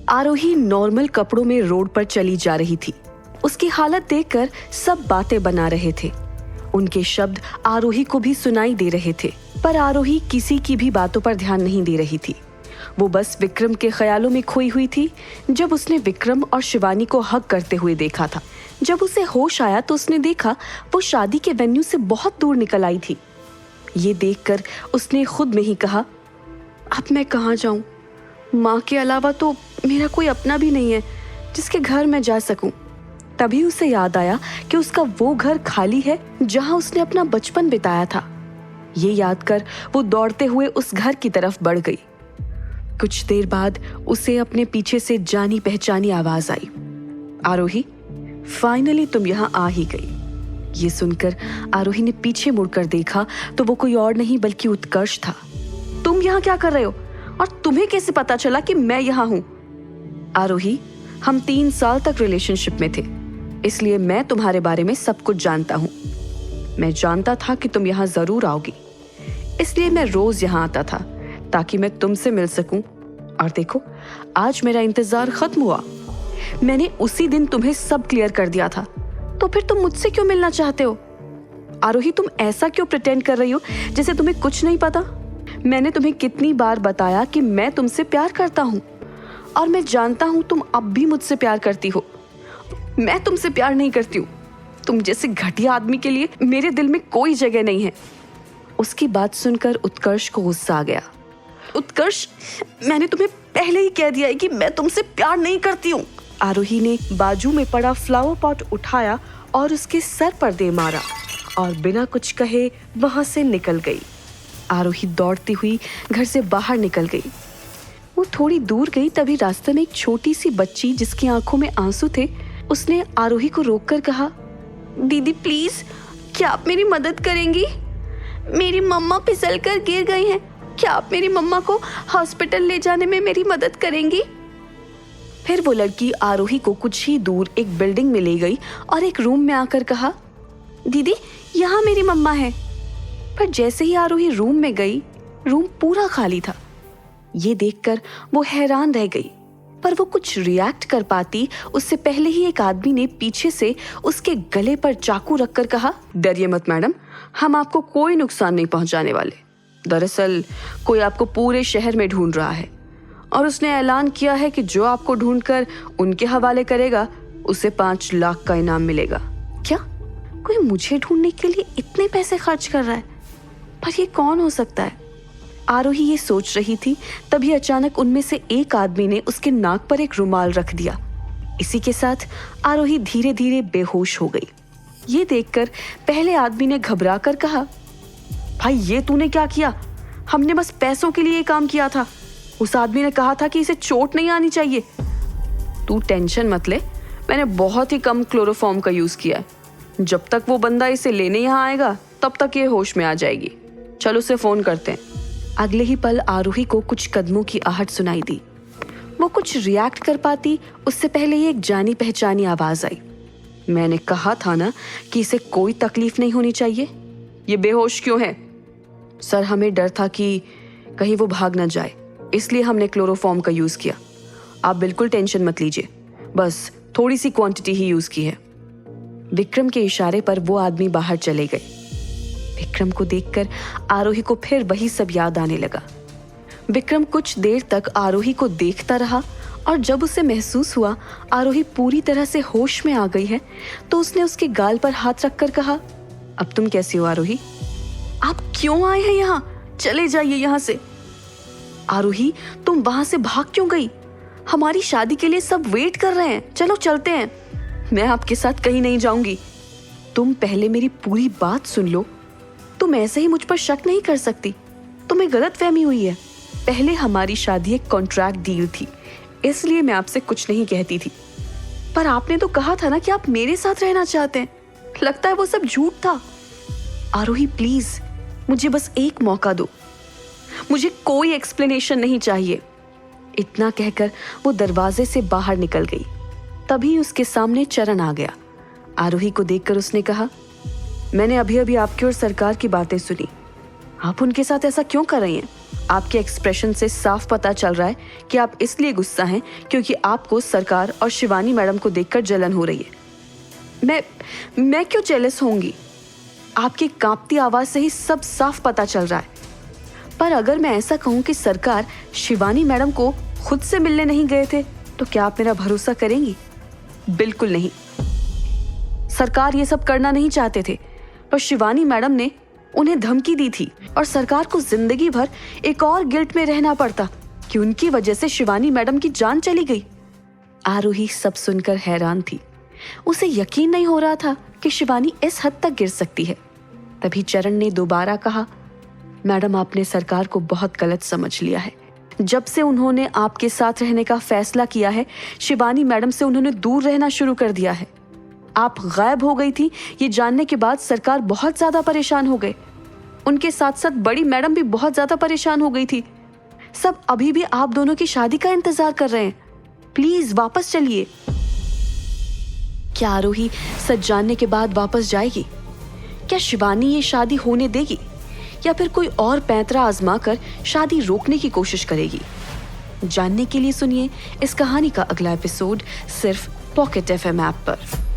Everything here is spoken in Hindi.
आरोही नॉर्मल कपड़ों में रोड पर चली जा रही थी। उसकी हालत देखकर सब बातें बना रहे थे। उनके शब्द आरोही को भी सुनाई दे रहे थे, पर आरोही किसी की भी बातों पर ध्यान नहीं दे रही थी। वो बस विक्रम के ख्यालों में खोई हुई थी। जब उसने विक्रम और शिवानी को हग करते हुए देखा था, जब उसे होश आया तो उसने देखा वो शादी के वेन्यू से बहुत दूर निकल आई थी। ये देखकर उसने खुद में ही कहा, अब मैं कहाँ जाऊं? माँ के अलावा तो मेरा कोई अपना भी नहीं है जिसके घर मैं जा सकूं। तभी उसे याद आया कि उसका वो घर खाली है जहां उसने अपना बचपन बिताया था। ये याद कर वो दौड़ते हुए उस घर की तरफ बढ़ गई। कुछ देर बाद उसे अपने पीछे से जानी पहचानी आवाज आई, आरोही, फाइनली तुम यहाँ आ ही गई। ये सुनकर आरोही ने पीछे मुड़कर देखा तो वो कोई और नहीं बल्कि उत्कर्ष था। तुम यहाँ क्या कर रहे हो और तुम्हें कैसे पता चला कि मैं यहाँ हूँ? आरोही, हम 3 साल तक रिलेशनशिप में थे, इसलिए मैं तुम्हारे बारे में सब कुछ जानता हूँ। मैं जानता था कि तुम यहाँ जरूर आओगी, इसलिए मैं रोज यहाँ आता था ताकि मैं तुमसे मिल सकूं। और देखो, आज मेरा इंतजार खत्म हुआ। मैंने उसी दिन तुम्हें सब क्लियर कर दिया था, तो फिर तुम मुझसे क्यों मिलना चाहते हो? आरोही, तुम ऐसा क्यों प्रिटेंड कर रही हो जैसे तुम्हें कुछ नहीं पता? मैंने तुम्हें कितनी बार बताया कि मैं तुमसे प्यार करता हूँ, और मैं जानता हूँ तुम अब भी मुझसे प्यार करती हो। मैं तुमसे प्यार नहीं करती हूँ। तुम जैसे घटिया आदमी के लिए मेरे दिल में कोई जगह नहीं है। उसकी बात सुनकर उत्कर्ष को गुस्सा आ गया। उत्कर्ष, मैंने तुम्हें पहले ही कह दिया है कि मैं तुमसे प्यार नहीं करती हूँ। आरोही ने बाजू में पड़ा फ्लावर पॉट उठाया और उसके सर पर दे मारा और बिना कुछ कहे वहां से निकल गई। आरोही दौड़ती हुई घर से बाहर निकल गई। वो थोड़ी दूर गई, तभी रास्ते में एक छोटी सी बच्ची जिसकी आंखों में आंसू थे, उसने आरोही को रोककर कहा, दीदी प्लीज, क्या आप मेरी मदद करेंगी? मेरी मम्मा फिसल कर गिर गई हैं। क्या आप मेरी मम्मा को हॉस्पिटल ले जाने में मेरी मदद करेंगी? फिर वो लड़की आरोही को कुछ ही दूर एक बिल्डिंग में ले गई और एक रूम में आकर कहा, दीदी, यहाँ मेरी मम्मा है। पर जैसे ही आरोही रूम में गई, रूम पूरा खाली था। ये देखकर वो हैरान रह गई, पर वो कुछ रिएक्ट कर पाती उससे पहले ही एक आदमी ने पीछे से उसके गले पर चाकू रखकर कहा, डरिए मत मैडम, हम आपको कोई नुकसान नहीं पहुंचाने वाले। दरअसल कोई आपको पूरे शहर में ढूंढ रहा है और उसने ऐलान किया है कि जो आपको ढूंढकर उनके हवाले करेगा उसे 5 लाख का इनाम मिलेगा। क्या कोई मुझे ढूंढने के लिए इतने पैसे खर्च कर रहा है? पर ये कौन हो सकता है? आरोही ये सोच रही थी, तभी अचानक उनमें से एक आदमी ने उसके नाक पर एक रुमाल रख दिया। इसी के साथ आरोही धीरे धीरे बेहोश हो गई। ये देखकर पहले आदमी ने घबरा कर कहा, भाई ये तूने क्या किया? हमने बस पैसों के लिए काम किया था। उस आदमी ने कहा था कि इसे चोट नहीं आनी चाहिए। तू टेंशन मत ले, मैंने बहुत ही कम क्लोरोफॉर्म का यूज किया है। जब तक वो बंदा इसे लेने यहाँ आएगा तब तक ये होश में आ जाएगी। चल उसे फोन करते हैं। अगले ही पल आरोही को कुछ कदमों की आहट सुनाई दी। वो कुछ रिएक्ट कर पाती उससे पहले ही एक जानी पहचानी आवाज आई, मैंने कहा था ना कि इसे कोई तकलीफ नहीं होनी चाहिए। ये बेहोश क्यों है? सर, हमें डर था कि कहीं वो भाग ना जाए, इसलिए हमने क्लोरोफॉर्म का यूज किया। आप बिल्कुल टेंशन मत लीजिए, बस थोड़ी सी क्वांटिटी ही यूज की है। विक्रम के इशारे पर वो आदमी बाहर चले गए। विक्रम को देखकर आरोही को फिर वही सब याद आने लगा। विक्रम कुछ देर तक आरोही को देखता रहा और जब उसे महसूस हुआ आरोही पूरी तरह से होश में आ गई है, तो उसने उसके गाल पर हाथ रखकर कहा, अब तुम कैसी हो आरोही? आप क्यों आए हैं यहाँ? चले जाइए यहाँ से। आरोही, तुम वहां से भाग क्यों गई? हमारी शादी के लिए सब वेट कर रहे हैं, चलो चलते हैं। मैं आपके साथ कहीं नहीं जाऊंगी। तुम पहले मेरी पूरी बात सुन लो। तुम ऐसे ही मुझ पर शक नहीं कर सकती, तुम्हें गलतफहमी हुई है। पहले हमारी शादी एक कॉन्ट्रैक्ट डील थी, इसलिए मैं आपसे कुछ नहीं कहती थी। पर आपने तो कहा था ना कि आप मेरे साथ रहना चाहते हैं। लगता है वो सब झूठ था। आरोही प्लीज, मुझे बस एक मौका दो, मुझे कोई एक्सप्लेनेशन नहीं चाहिए। इतना कहकर वो दरवाजे से बाहर निकल गई। तभी उसके सामने चरण आ गया। आरोही को देखकर उसने कहा, मैंने अभी अभी आपकी और सरकार की बातें सुनी। आप उनके साथ ऐसा क्यों कर रही हैं? आपके एक्सप्रेशन से साफ पता चल रहा है कि आप इसलिए गुस्सा हैं क्योंकि आपको सरकार और शिवानी मैडम को देखकर जलन हो रही है। मैं क्यों जेलस होंगी? आपकी कांपती आवाज से ही सब साफ पता चल रहा है। पर अगर मैं ऐसा कहूं कि सरकार शिवानी मैडम को खुद से मिलने नहीं गए थे, तो क्या आप मेरा भरोसा करेंगी? बिल्कुल नहीं। सरकार ये सब करना नहीं चाहते थे, पर शिवानी मैडम ने उन्हें धमकी दी थी और सरकार को जिंदगी भर एक और गिल्ट में रहना पड़ता कि उनकी वजह से शिवानी मैडम की जान चली गई। आरोही सब सुनकर हैरान थी। उसे यकीन नहीं हो रहा था कि शिवानी इस हद तक गिर सकती है। तभी चरण ने दोबारा कहा, मैडम, आपने सरकार को बहुत गलत समझ लिया है। जब से उन्होंने आपके साथ रहने का फैसला किया है, शिवानी मैडम से उन्होंने दूर रहना शुरू कर दिया है। आप गायब हो गई थी ये जानने के बाद सरकार बहुत ज्यादा परेशान हो गए। उनके साथ साथ बड़ी मैडम भी बहुत ज्यादा परेशान हो गई थी। सब अभी भी आप दोनों की शादी का इंतजार कर रहे हैं। प्लीज वापस चलिए। क्या आरोही सच जानने के बाद वापस जाएगी? क्या शिवानी ये शादी होने देगी या फिर कोई और पैंतरा आजमा कर शादी रोकने की कोशिश करेगी? जानने के लिए सुनिए इस कहानी का अगला एपिसोड सिर्फ पॉकेट FM ऐप पर।